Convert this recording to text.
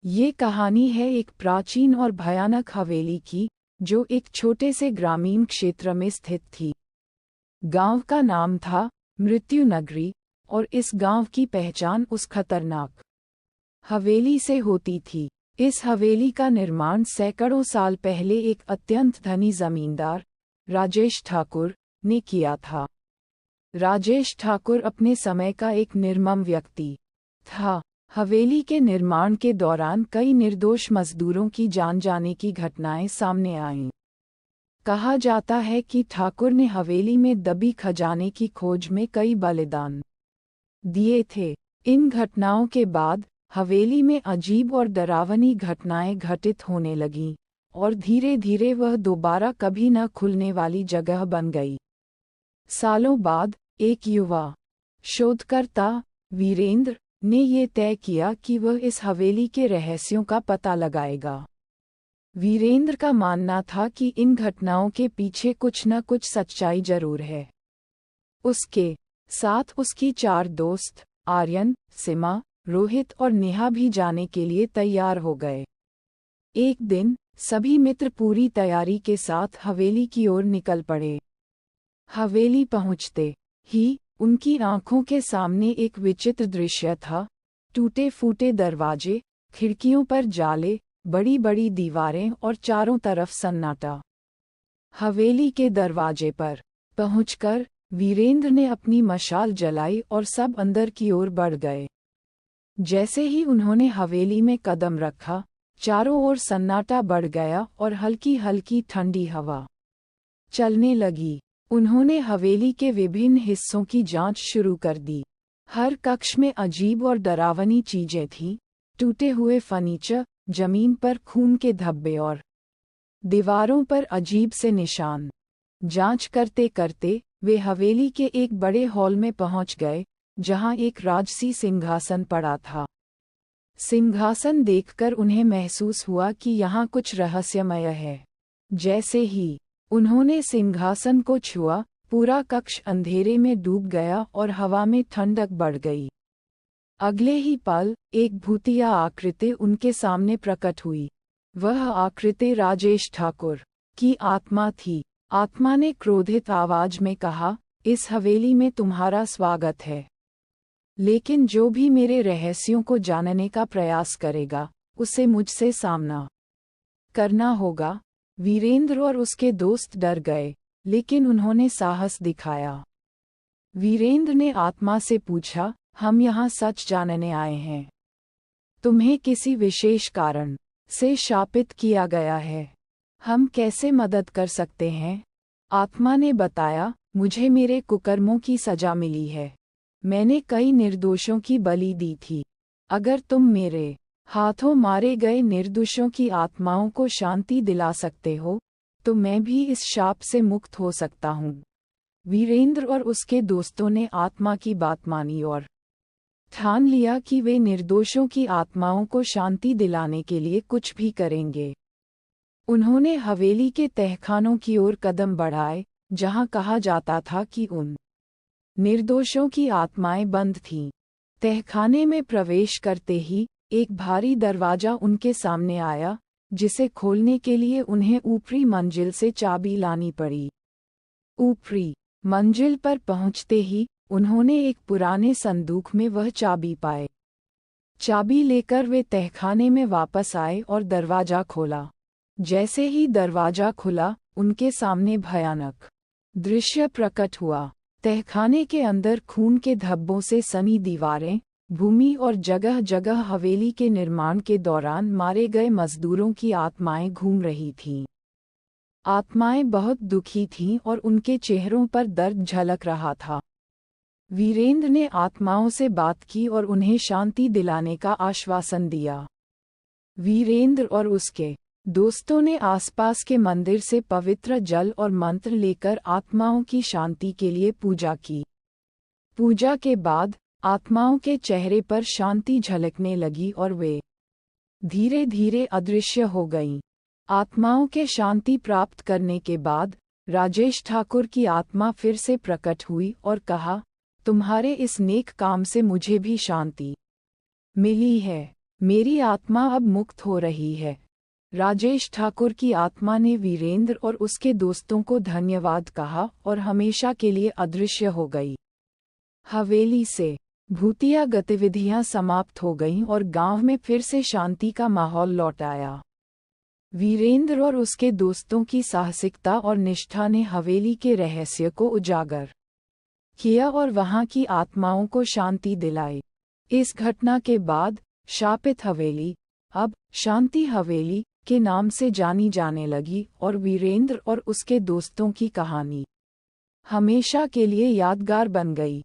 ये कहानी है एक प्राचीन और भयानक हवेली की, जो एक छोटे से ग्रामीण क्षेत्र में स्थित थी। गांव का नाम था मृत्यु नगरी, और इस गांव की पहचान उस खतरनाक हवेली से होती थी। इस हवेली का निर्माण सैकड़ों साल पहले एक अत्यंत धनी जमींदार राजेश ठाकुर ने किया था। राजेश ठाकुर अपने समय का एक निर्मम व्यक्ति था। हवेली के निर्माण के दौरान कई निर्दोष मजदूरों की जान जाने की घटनाएं सामने आईं। कहा जाता है कि ठाकुर ने हवेली में दबी खजाने की खोज में कई बलिदान दिए थे। इन घटनाओं के बाद हवेली में अजीब और डरावनी घटनाएं घटित होने लगीं, और धीरे धीरे वह दोबारा कभी न खुलने वाली जगह बन गई। सालों बाद एक युवा शोधकर्ता वीरेंद्र ने ये तय किया कि वह इस हवेली के रहस्यों का पता लगाएगा। वीरेंद्र का मानना था कि इन घटनाओं के पीछे कुछ न कुछ सच्चाई जरूर है। उसके साथ उसकी 4 दोस्त आर्यन, सीमा, रोहित और नेहा भी जाने के लिए तैयार हो गए। एक दिन सभी मित्र पूरी तैयारी के साथ हवेली की ओर निकल पड़े। हवेली पहुंचते ही उनकी आंखों के सामने एक विचित्र दृश्य था। टूटे फूटे दरवाजे, खिड़कियों पर जाले, बड़ी बड़ी दीवारें और चारों तरफ सन्नाटा। हवेली के दरवाजे पर पहुंचकर वीरेंद्र ने अपनी मशाल जलाई और सब अंदर की ओर बढ़ गए। जैसे ही उन्होंने हवेली में कदम रखा, चारों ओर सन्नाटा बढ़ गया और हल्की हल्की ठंडी हवा चलने लगी। उन्होंने हवेली के विभिन्न हिस्सों की जांच शुरू कर दी। हर कक्ष में अजीब और डरावनी चीजें थीं। टूटे हुए फर्नीचर, जमीन पर खून के धब्बे और दीवारों पर अजीब से निशान। जांच करते करते वे हवेली के एक बड़े हॉल में पहुंच गए, जहां एक राजसी सिंहासन पड़ा था। सिंहासन देखकर उन्हें महसूस हुआ कि यहाँ कुछ रहस्यमय है। जैसे ही उन्होंने सिंहासन को छुआ, पूरा कक्ष अंधेरे में डूब गया और हवा में ठंडक बढ़ गई। अगले ही पल एक भूतिया आकृति उनके सामने प्रकट हुई। वह आकृति राजेश ठाकुर की आत्मा थी। आत्मा ने क्रोधित आवाज में कहा, इस हवेली में तुम्हारा स्वागत है, लेकिन जो भी मेरे रहस्यों को जानने का प्रयास करेगा, उसे मुझसे सामना करना होगा। वीरेंद्र और उसके दोस्त डर गए, लेकिन उन्होंने साहस दिखाया। वीरेंद्र ने आत्मा से पूछा, हम यहाँ सच जानने आए हैं। तुम्हें किसी विशेष कारण से शापित किया गया है। हम कैसे मदद कर सकते हैं? आत्मा ने बताया, मुझे मेरे कुकर्मों की सजा मिली है। मैंने कई निर्दोषों की बलि दी थी। अगर तुम मेरे हाथों मारे गए निर्दोषों की आत्माओं को शांति दिला सकते हो, तो मैं भी इस शाप से मुक्त हो सकता हूँ। वीरेंद्र और उसके दोस्तों ने आत्मा की बात मानी और ठान लिया कि वे निर्दोषों की आत्माओं को शांति दिलाने के लिए कुछ भी करेंगे। उन्होंने हवेली के तहखानों की ओर कदम बढ़ाए, जहां कहा जाता था कि उन निर्दोषों की आत्माएं बंद थीं। तहखाने में प्रवेश करते ही एक भारी दरवाजा उनके सामने आया, जिसे खोलने के लिए उन्हें ऊपरी मंजिल से चाबी लानी पड़ी। ऊपरी मंजिल पर पहुंचते ही उन्होंने एक पुराने संदूक में वह चाबी पाए। चाबी लेकर वे तहखाने में वापस आए और दरवाजा खोला। जैसे ही दरवाजा खुला, उनके सामने भयानक दृश्य प्रकट हुआ। तहखाने के अंदर खून के धब्बों से सनी दीवारें, भूमि और जगह जगह हवेली के निर्माण के दौरान मारे गए मजदूरों की आत्माएं घूम रही थीं। आत्माएं बहुत दुखी थीं और उनके चेहरों पर दर्द झलक रहा था। वीरेंद्र ने आत्माओं से बात की और उन्हें शांति दिलाने का आश्वासन दिया। वीरेंद्र और उसके दोस्तों ने आसपास के मंदिर से पवित्र जल और मंत्र लेकर आत्माओं की शांति के लिए पूजा की। पूजा के बाद आत्माओं के चेहरे पर शांति झलकने लगी और वे धीरे धीरे अदृश्य हो गईं। आत्माओं के शांति प्राप्त करने के बाद राजेश ठाकुर की आत्मा फिर से प्रकट हुई और कहा, तुम्हारे इस नेक काम से मुझे भी शांति मिली है। मेरी आत्मा अब मुक्त हो रही है। राजेश ठाकुर की आत्मा ने वीरेंद्र और उसके दोस्तों को धन्यवाद कहा और हमेशा के लिए अदृश्य हो गई। हवेली से भूतिया गतिविधियां समाप्त हो गईं और गांव में फिर से शांति का माहौल लौट आया। वीरेंद्र और उसके दोस्तों की साहसिकता और निष्ठा ने हवेली के रहस्य को उजागर किया और वहां की आत्माओं को शांति दिलाई। इस घटना के बाद शापित हवेली अब शांति हवेली के नाम से जानी जाने लगी और वीरेंद्र और उसके दोस्तों की कहानी हमेशा के लिए यादगार बन गई।